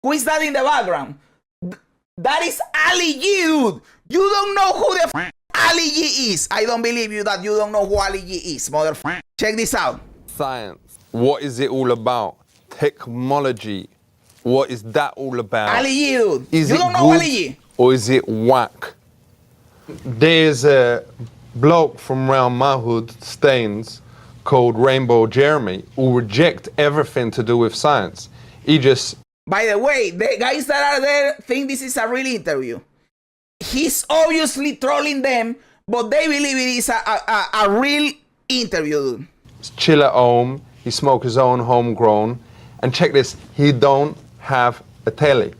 Who is that in the background? That is Ali G, dude. You don't know who the Ali G is. I don't believe you that you don't know who Ali G is, motherfucker. Check this out. Science. What is it all about? Technology. What is that all about? Ali G, dude. Is you it don't know good Ali G. or is it whack? There's a bloke from around my hood, Staines, called Rainbow Jeremy, who reject everything to do with science. He just... By the way, the guys that are there think this is a real interview. He's obviously trolling them, but they believe it is a real interview, dude. Chill at home, he smokes his own homegrown, and check this, he don't have a telly.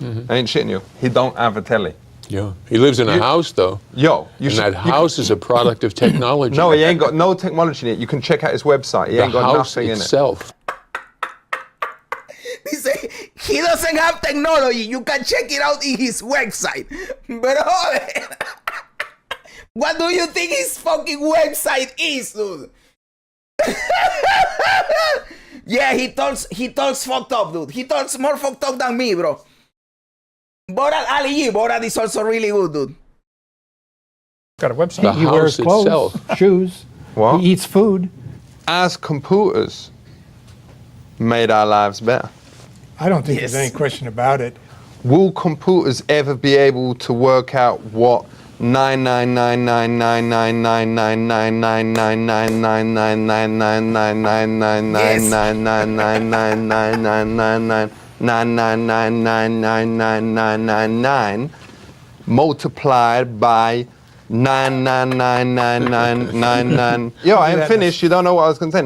I ain't shitting you, he don't have a telly. Yeah, he lives in a house though. Yo, that house is a product of technology. No, he ain't got no technology in it. You can check out his website. He ain't got nothing itself. in it. He say he doesn't have technology. You can check it out in his website. Brother, what do you think his fucking website is, dude? Yeah, he talks fucked up, dude. He talks more fucked up than me, bro. Borat Ali G, Borat is also really good, dude. Got a website. The He wears house clothes, itself. shoes. What? He eats food. As computers made our lives better. I don't think there's any question about it. Will computers ever be able to work out what 99999999999999999999999 multiplied by 9999999? Yo, I ain't finished. You don't know what I was going to say.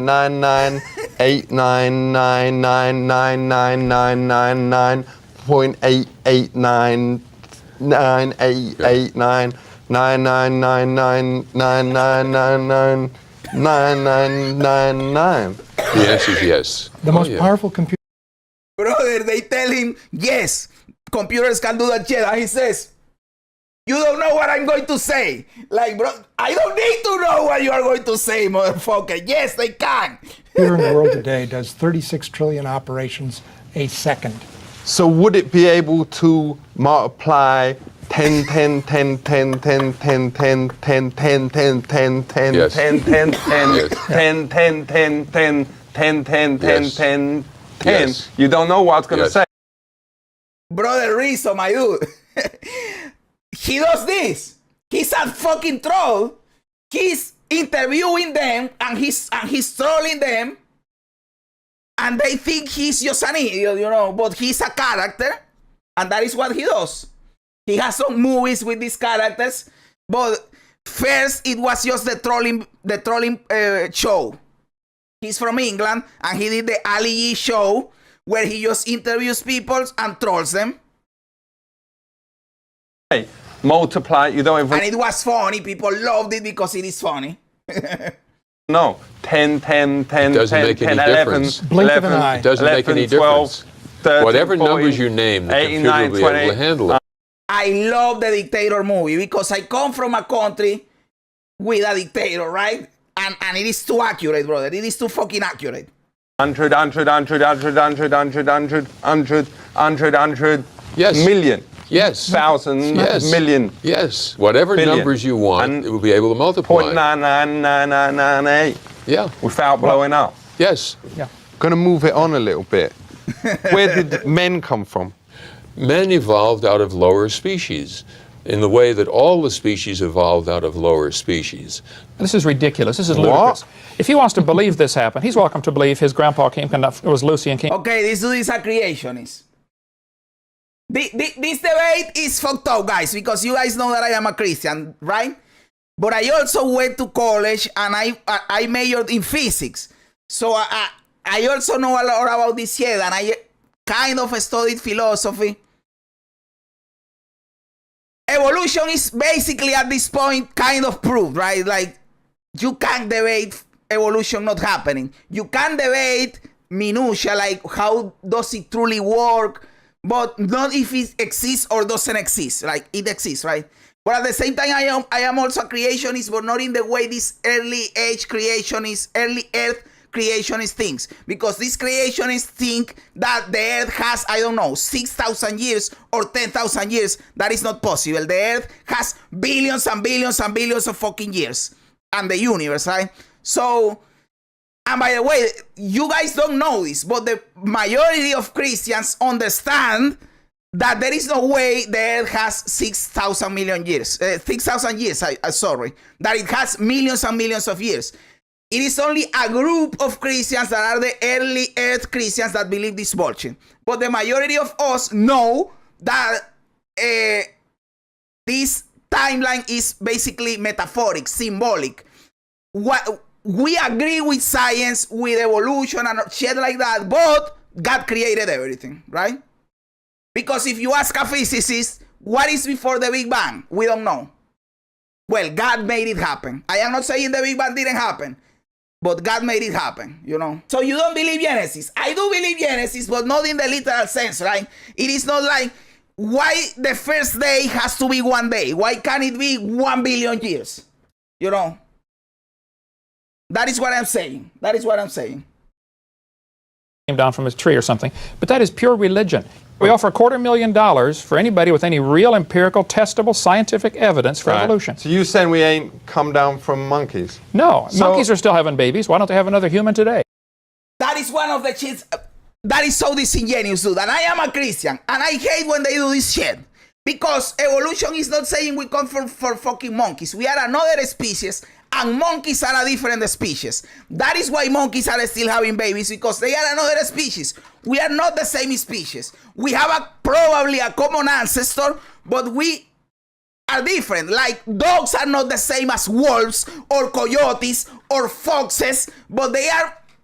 999999999.88999999999999999. The answer is yes. The most powerful computer. Brother, they tell him, yes, computers can do that shit. And he says, you don't know what I'm going to say. Like, bro, I don't need to know what you are going to say, motherfucker. Yes, they can. Computer in the world today does 36 trillion operations a second. So would it be able to multiply 10, 10, 10, 10, 10, 10, 10, 10, 10, 10, 10, 10, 10, 10, 10, 10, 10, 10, 10, 10, 10, 10, 10, 10? You don't know what it's going to say. Brother Rizzo, my dude. He does this. He's a fucking troll. He's interviewing them and he's trolling them. And they think he's just an idiot, you know, but he's a character. And that is what he does. He has some movies with these characters. But first, it was just the trolling show. He's from England and he did the Ali G show where he just interviews people and trolls them. Hey, multiply, you don't even... And it was funny. People loved it because it is funny. No, 10, 10, 10, 10, 10, 10, 11, Blink of an eye. It doesn't make any 12, difference. 13, Whatever 14, numbers you name, the 18, computer 9, will be able to handle it. I love the dictator movie because I come from a country with a dictator, right? And it is too accurate, brother. It is too fucking accurate. 100, 100, 100, 100, 100, 100, 100, 100, 100, 100, Yes. million. Yes. Thousand, Yes. million. Yes. Whatever Billion. numbers you want, And it will be able to multiply. 0.99998 Yeah. without blowing up. Yes. Gonna move it on a little bit. Where did men come from? Men evolved out of lower species in the way that all the species evolved out of lower species. This is ridiculous. This is ludicrous. If he wants to believe this happened, he's welcome to believe his grandpa was Lucian King. Okay, this dude is a creationist. This debate is fucked up, guys, because you guys know that I am a Christian, right? But I also went to college and I majored in physics. So I also know a lot about this shit and I kind of studied philosophy. Evolution is basically at this point kind of proved, right? Like, you can't debate evolution not happening. You can debate minutia, like how does it truly work, but not if it exists or doesn't exist. Like, it exists, right? But at the same time, I am also a creationist, but not in the way this early age creationists, early Earth creationist thinks. Because these creationists think that the earth has, I don't know, 6,000 years or 10,000 years. That is not possible. The earth has billions and billions and billions of fucking years. And the universe, right? So, and by the way, you guys don't know this, but the majority of Christians understand that there is no way the earth has 6,000 million years. 6,000 years, sorry. That it has millions and millions of years. It is only a group of Christians that are the early earth Christians that believe this bullshit. But the majority of us know that this timeline is basically metaphoric, symbolic. What we agree with science, with evolution and shit like that, but God created everything, right? Because if you ask a physicist, what is before the Big Bang? We don't know. Well, God made it happen. I am not saying the Big Bang didn't happen, but God made it happen, you know? So you don't believe Genesis. I do believe Genesis, but not in the literal sense, right? It is not like, why the first day has to be one day? Why can't it be 1 billion years? You know? That is what I'm saying. That is what I'm saying. Came down from a tree or something, but that is pure religion. We offer $250,000 for anybody with any real empirical, testable, scientific evidence for evolution. So you saying we ain't come down from monkeys? No, monkeys are still having babies. Why don't they have another human today? That is one of the shits. That is so disingenuous, dude. And I am a Christian, and I hate when they do this shit. Because evolution is not saying we come from fucking monkeys. We are another species, and monkeys are a different species. That is why monkeys are still having babies, because they are another species. We are not the same species. We have probably a common ancestor, but we are different. Like dogs are not the same as wolves or coyotes or foxes, but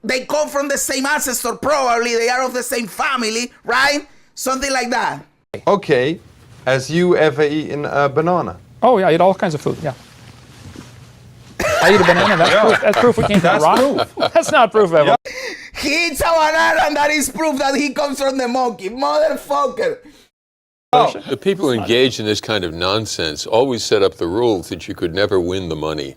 they come from the same ancestor, probably. They are of the same family, right? Something like that. Okay. Has you ever eaten a banana? Oh, yeah, I eat all kinds of food, yeah. I eat a banana, that's proof we came from a rock. That's not proof of evolution. He eats a banana, and that is proof that he comes from the monkey. Motherfucker. The people engaged in this kind of nonsense always set up the rules that you could never win the money.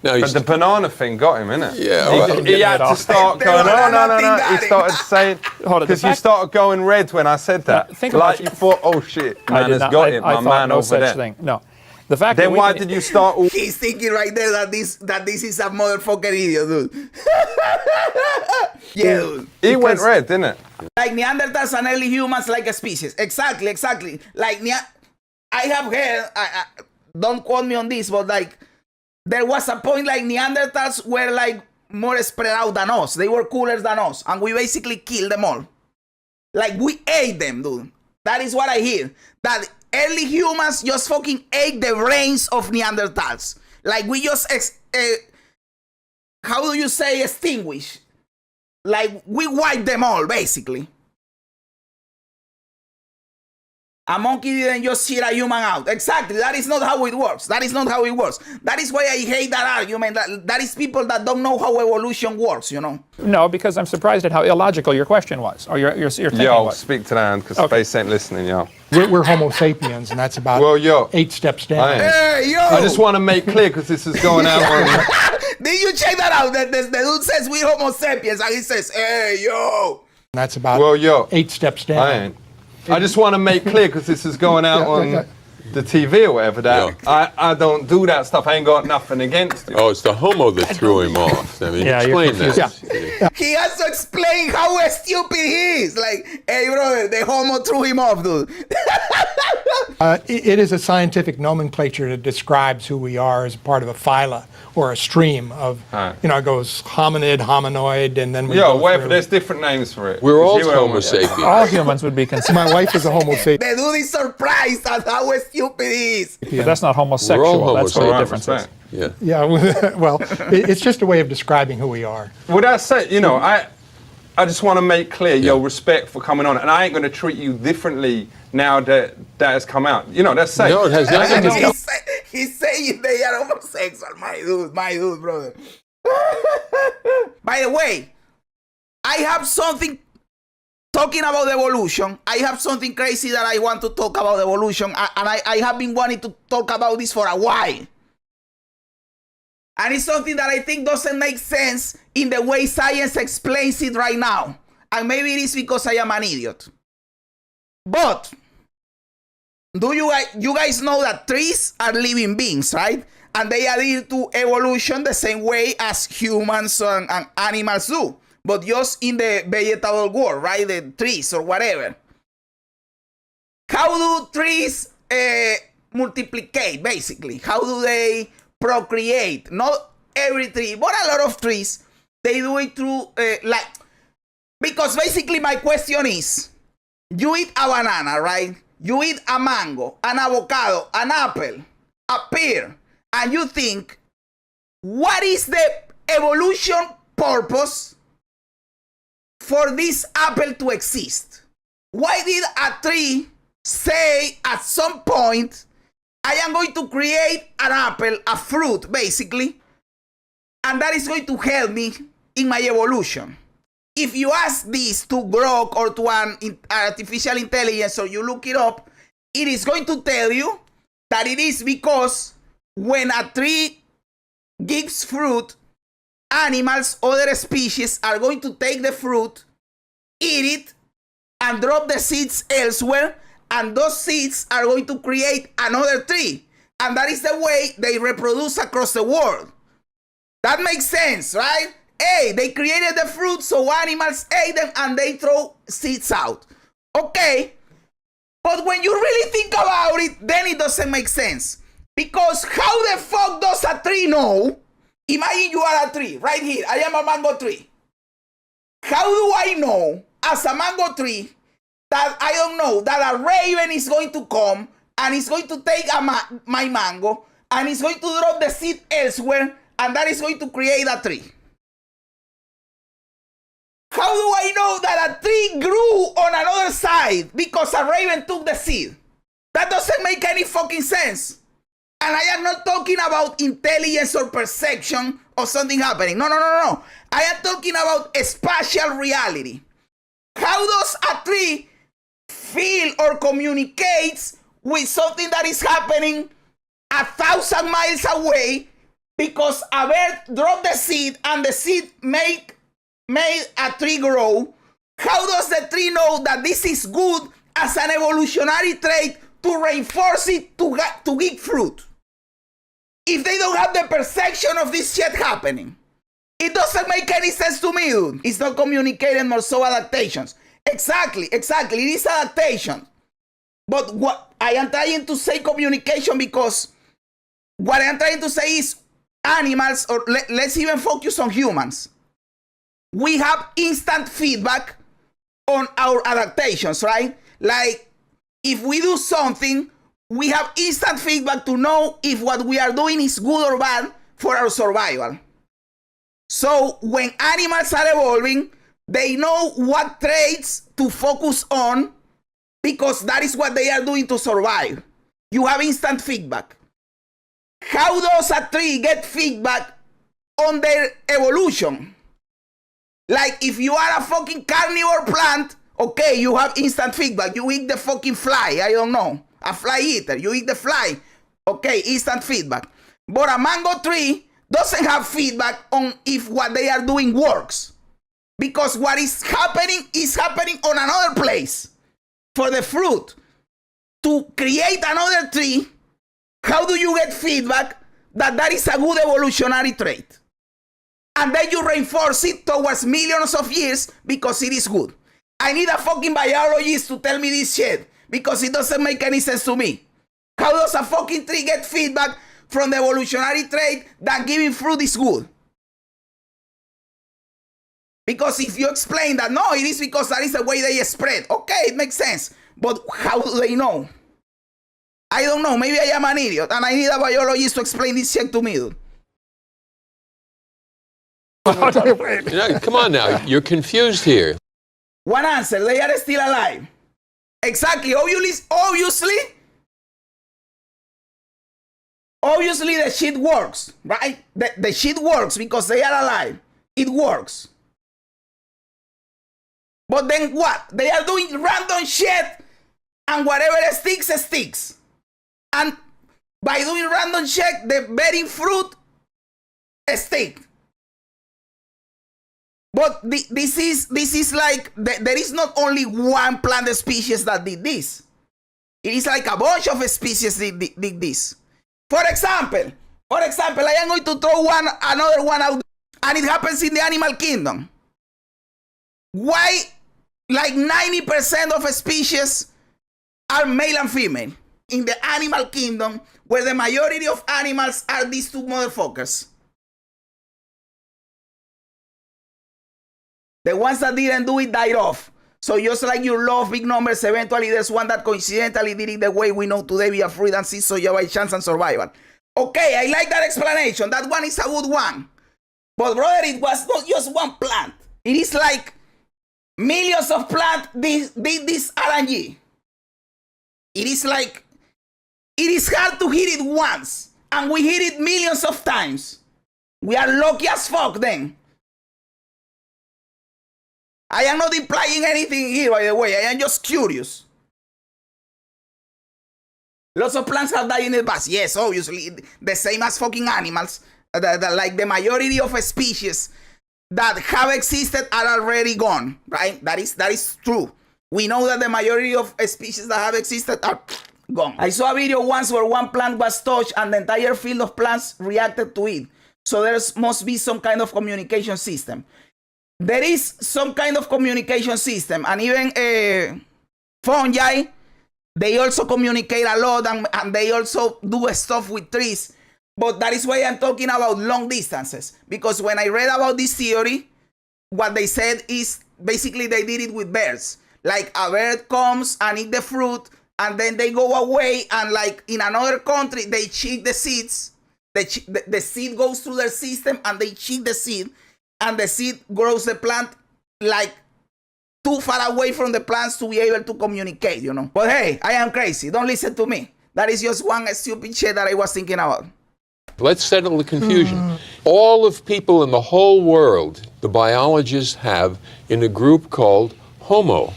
Now, But the banana thing got him, innit? Yeah, well, He had to start going, no. He started saying, Hold on, because you started going red when I said that. Think like about- you thought, oh shit, I man did has not, got it, I my thought man no over such there. thing. No. The fact Then that why did you start all... He's thinking right there that this is a motherfucker idiot, dude. Yeah, dude. He went red, didn't it? Like Neanderthals and early humans like a species. Exactly. Like, I have heard, don't quote me on this, but like, there was a point like Neanderthals were like more spread out than us. They were cooler than us. And we basically killed them all. Like, we ate them, dude. That is what I hear. That early humans just fucking ate the brains of Neanderthals. Like, we just, how do you say extinguish? Like, we wiped them all, basically. A monkey didn't just shit a human out. Exactly. That is not how it works. That is not how it works. That is why I hate that argument. That is people that don't know how evolution works, you know? No, because I'm surprised at how illogical your question was, or your thinking Yo, was. speak to that, because Space ain't listening, yo. We're Homo sapiens, and that's about Well, yo. 8 steps down. I ain't. Hey, yo! I just want to make clear, because this is going out on... Did you check that out? The dude says we Homo sapiens, and he says, hey, yo! That's about Well, yo. 8 steps down. I ain't. I just want to make clear, because this is going out on the TV or whatever, that I don't do that stuff. I ain't got nothing against it. oh, it's the Homo that threw him off. I mean, Yeah, you're explain that. confused. He has to explain how stupid he is. Like, hey, brother, the Homo threw him off, dude. It is a scientific nomenclature that describes who we are as part of a phyla or a stream of, it goes hominid, hominoid, and then we Yo, go whatever, through. there's different names for it. We're all You Homo sapiens. All humans would be considered, My wife is a Homo sapien. The dude is surprised at how stupid he is. but that's not homosexual. We're all That's what the homosexual. difference is. Yeah. Yeah, well, it's just a way of describing who we are. Well, that's it. You know, I just want to make clear your respect for coming on, and I ain't going to treat you differently now that has come out. You know, that's safe. No, it has nothing to do. He's saying they are homosexual. My dude, brother. By the way, I have something talking about evolution. I have something crazy that I want to talk about evolution, and I have been wanting to talk about this for a while. And it's something that I think doesn't make sense in the way science explains it right now. And maybe it is because I am an idiot. But do you guys know that trees are living beings, right? And they adhere to evolution the same way as humans and animals do. But just in the vegetable world, right? The trees or whatever. How do trees multiplicate, basically? How do they procreate? Not every tree, but a lot of trees, they do it through, because basically my question is, you eat a banana, right? You eat a mango, an avocado, an apple, a pear, and you think, what is the evolution purpose for this apple to exist? Why did a tree say at some point, I am going to create an apple, a fruit, basically, and that is going to help me in my evolution? If you ask this to Grok or to an artificial intelligence, or you look it up, it is going to tell you that it is because when a tree gives fruit, animals, other species are going to take the fruit, eat it, and drop the seeds elsewhere, and those seeds are going to create another tree. And that is the way they reproduce across the world. That makes sense, right? Hey, they created the fruit, so animals ate them, and they throw seeds out. Okay, but when you really think about it, then it doesn't make sense. Because how the fuck does a tree know? Imagine you are a tree, right here. I am a mango tree. How do I know, as a mango tree, that I don't know that a raven is going to come and is going to take my mango and is going to drop the seed elsewhere, and that is going to create a tree? How do I know that a tree grew on another side because a raven took the seed? That doesn't make any fucking sense. And I am not talking about intelligence or perception of something happening. No. I am talking about a spatial reality. How does a tree feel or communicates with something that is happening 1,000 miles away because a bird dropped the seed and the seed made a tree grow? How does the tree know that this is good as an evolutionary trait to reinforce it to give fruit? If they don't have the perception of this shit happening, it doesn't make any sense to me, dude. It's not communicating, more so adaptations. Exactly. It is adaptation. But what I am trying to say communication, because what I am trying to say is animals, or let's even focus on humans. We have instant feedback on our adaptations, right? Like, if we do something, we have instant feedback to know if what we are doing is good or bad for our survival. So when animals are evolving, they know what traits to focus on because that is what they are doing to survive. You have instant feedback. How does a tree get feedback on their evolution? Like, if you are a fucking carnivore plant, okay, you have instant feedback. You eat the fucking fly, I don't know. A fly eater, you eat the fly. Okay, instant feedback. But a mango tree doesn't have feedback on if what they are doing works. Because what is happening on another place. For the fruit to create another tree, how do you get feedback that is a good evolutionary trait? And then you reinforce it towards millions of years because it is good. I need a fucking biologist to tell me this shit because it doesn't make any sense to me. How does a fucking tree get feedback from the evolutionary trait that giving fruit is good? Because if you explain that, no, it is because that is the way they spread. Okay, it makes sense. But how do they know? I don't know. Maybe I am an idiot and I need a biologist to explain this shit to me, dude. Come on now. You're confused here. One answer. They are still alive. Exactly. Obviously, the shit works, right? The shit works because they are alive. It works. But then what? They are doing random shit and whatever sticks, sticks. And by doing random shit, the bearing fruit extinct. But this is like, there is not only one plant species that did this. It is like a bunch of species did this. For example, I am going to throw another one out, and it happens in the animal kingdom. Why, like 90% of species are male and female in the animal kingdom, where the majority of animals are these two motherfuckers? The ones that didn't do it died off. So just like you love big numbers, eventually there's one that coincidentally did it the way we know today via fruit and seed, so you by chance and survival. Okay, I like that explanation. That one is a good one. But brother, it was not just one plant. It is like millions of plants did this RNG. It is like, it is hard to hit it once, and we hit it millions of times. We are lucky as fuck then. I am not implying anything here, by the way. I am just curious. Lots of plants have died in the past. Yes, obviously. The same as fucking animals. Like the majority of species that have existed are already gone, right? That is true. We know that the majority of species that have existed are gone. I saw a video once where one plant was touched and the entire field of plants reacted to it. So there must be some kind of communication system. There is some kind of communication system, and even fungi, they also communicate a lot, and they also do stuff with trees. But that is why I'm talking about long distances, because when I read about this theory, what they said is basically they did it with birds. Like a bird comes and eat the fruit, and then they go away, and like in another country, they check the seeds. The seed goes through their system, and they check the seed. And the seed grows the plant like too far away from the plants to be able to communicate, you know. But hey, I am crazy. Don't listen to me. That is just one stupid shit that I was thinking about. Let's settle the confusion. All of people in the whole world, the biologists have in a group called Homo.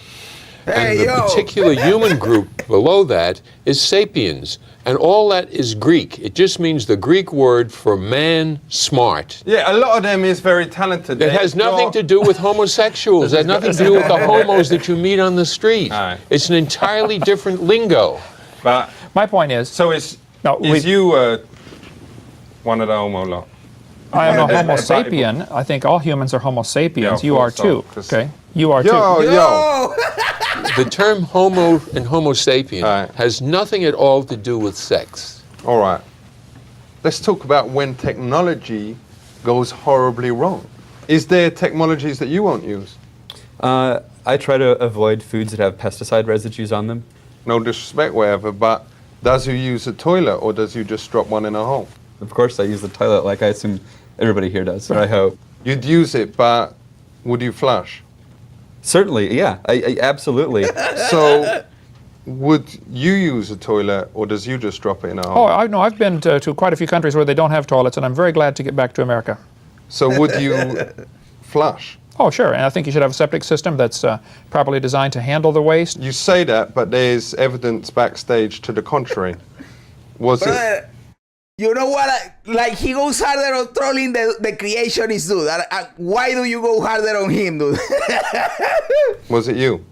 And the particular human group below that is sapiens. And all that is Greek. It just means the Greek word for man smart. Yeah, a lot of them is very talented. It has nothing to do with homosexuals. It has nothing to do with the homos that you meet on the street. Right. It's an entirely different lingo. But My point is... so is you one of the homo lot? I am a Homo sapien. I think all humans are Homo sapiens. Yeah, you are so, too. Okay? You are too. Yo! The term homo and homo sapien Right. has nothing at all to do with sex. All right. Let's talk about when technology goes horribly wrong. Is there technologies that you won't use? I try to avoid foods that have pesticide residues on them. No disrespect, whatever, but does you use a toilet or does you just drop one in a hole? Of course, I use the toilet like I assume everybody here does, or I hope. You'd use it, but would you flush? Certainly, yeah, I absolutely. So, would you use a toilet, or does you just drop it in a hole? Oh, I know. I've been to quite a few countries where they don't have toilets, and I'm very glad to get back to America. So would you flush? Oh, sure. And I think you should have a septic system that's properly designed to handle the waste. You say that, but there's evidence backstage to the contrary. Was it? You know what? Like, he goes harder on trolling the creationist dude. Why do you go harder on him, dude? Was it you?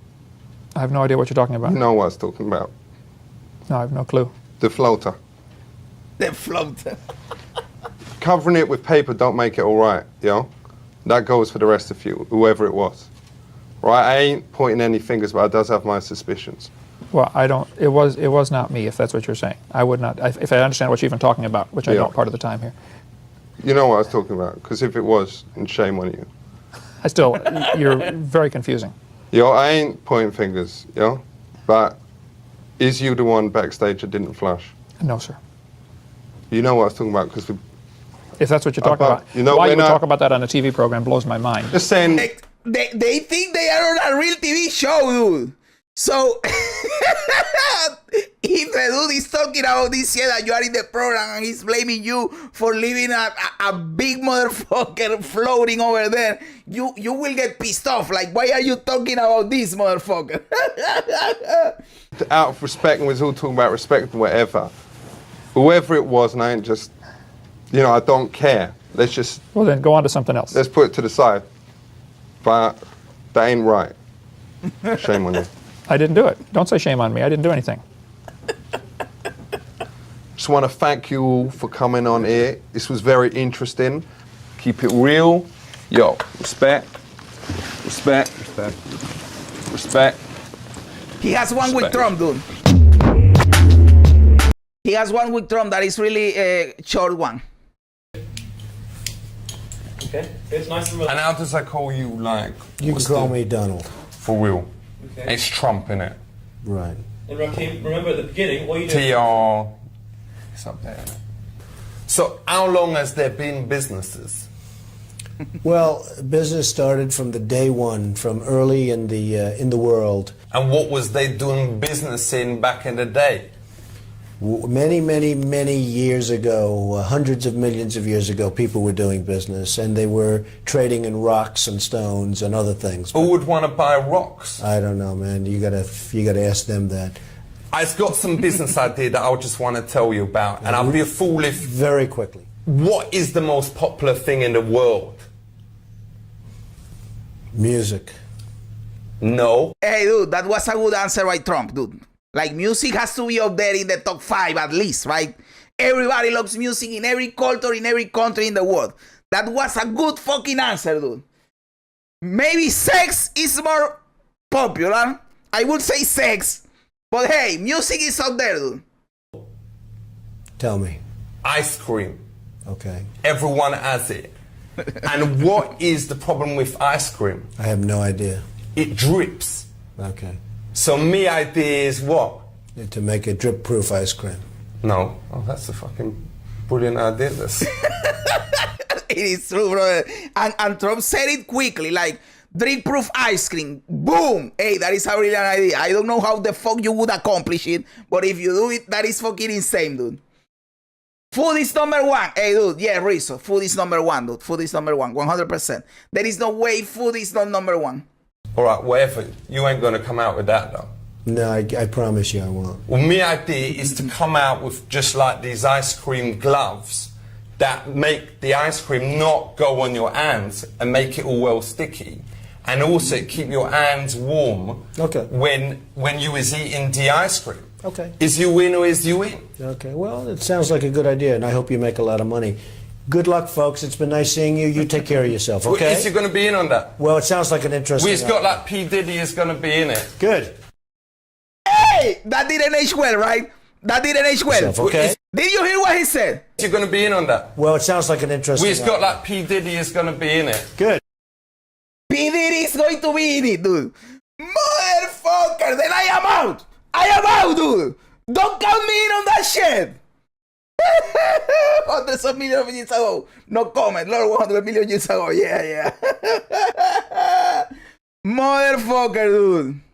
I have no idea what you're talking about. You know what I was talking about. No, I have no clue. The floater. The floater. Covering it with paper don't make it all right, yo. That goes for the rest of you, whoever it was. Right? I ain't pointing any fingers, but I does have my suspicions. Well, I don't. It was not me, if that's what you're saying. I would not. If I understand what you're even talking about, which I don't part of the time here. You know what I was talking about, because if it was, then shame on you. I still, you're very confusing. Yo, I ain't pointing fingers, yo. But is you the one backstage that didn't flush? No, sir. You know what I was talking about, because If that's what you're talking about, you know, why you would talk about that on a TV program blows my mind. just saying. They think they are on a real TV show, dude. So, if the dude is talking about this shit that you are in the program and he's blaming you for leaving a big motherfucker floating over there, you will get pissed off. Like, why are you talking about this motherfucker? Out of respect, and we're all talking about respect and whatever. Whoever it was, and I ain't just, you know, I don't care. Let's just, Well, then go on to something else. let's put it to the side. But that ain't right. Shame on you. I didn't do it. Don't say shame on me. I didn't do anything. Just want to thank you all for coming on here. This was very interesting. Keep it real. Yo, respect. Respect. Respect. Respect. He has one with Trump, dude. He has one with Trump that is really a short one. Okay, it's nice and And how does I call you, like? You can call me Donald. For real. Okay. It's Trump, innit? Right. And Rakim, remember at the beginning, what you did. TR. It's up there. So, how long has there been businesses? Well, business started from the day one, from early in the world. And what was they doing business in back in the day? Many, many, many years ago, hundreds of millions of years ago, people were doing business, and they were trading in rocks and stones and other things. Who would want to buy rocks? I don't know, man. You gotta ask them that. I've got some business idea that I just want to tell you about, and I'll be a fool if... Very quickly. What is the most popular thing in the world? Music. No. Hey, dude, that was a good answer by Trump, dude. Like, music has to be up there in the top 5 at least, right? Everybody loves music in every culture, in every country in the world. That was a good fucking answer, dude. Maybe sex is more popular. I would say sex. But hey, music is up there, dude. Tell me. Ice cream. Okay. Everyone has it. And what is the problem with ice cream? I have no idea. It drips. Okay. So my idea is what? To make a drip-proof ice cream. No. Oh, that's a fucking brilliant idea. This. It is true, brother. And Trump said it quickly, like, drip-proof ice cream. Boom! Hey, that is a brilliant idea. I don't know how the fuck you would accomplish it, but if you do it, that is fucking insane, dude. Food is number 1. Hey, dude, yeah, Rizzo. Food is number 1, dude. Food is number 1, 100%. There is no way food is not number 1. All right, whatever. You ain't going to come out with that, though. No, I promise you I won't. Well, my idea is to come out with just like these ice cream gloves that make the ice cream not go on your hands and make it all well sticky. And also keep your hands warm when you is eating the ice cream. Okay. Is you win or is you win? Okay, well, it sounds like a good idea, and I hope you make a lot of money. Good luck, folks. It's been nice seeing you. You take care of yourself, okay? Well, is you going to be in on that? Well, it sounds like an interesting... We've got like P. Diddy is going to be in it. Good. Hey! That didn't age well, right? That didn't age well. Yourself, okay? Did you hear what he said? You're going to be in on that? Well, it sounds like an interesting... We've got like P. Diddy is going to be in it. Good. P. Diddy is going to be in it, dude. Motherfucker, then I am out. I am out, dude. Don't count me in on that shit. Hundreds of millions of years ago. No comment. Lord, 100 million years ago. Yeah, yeah. Motherfucker, dude.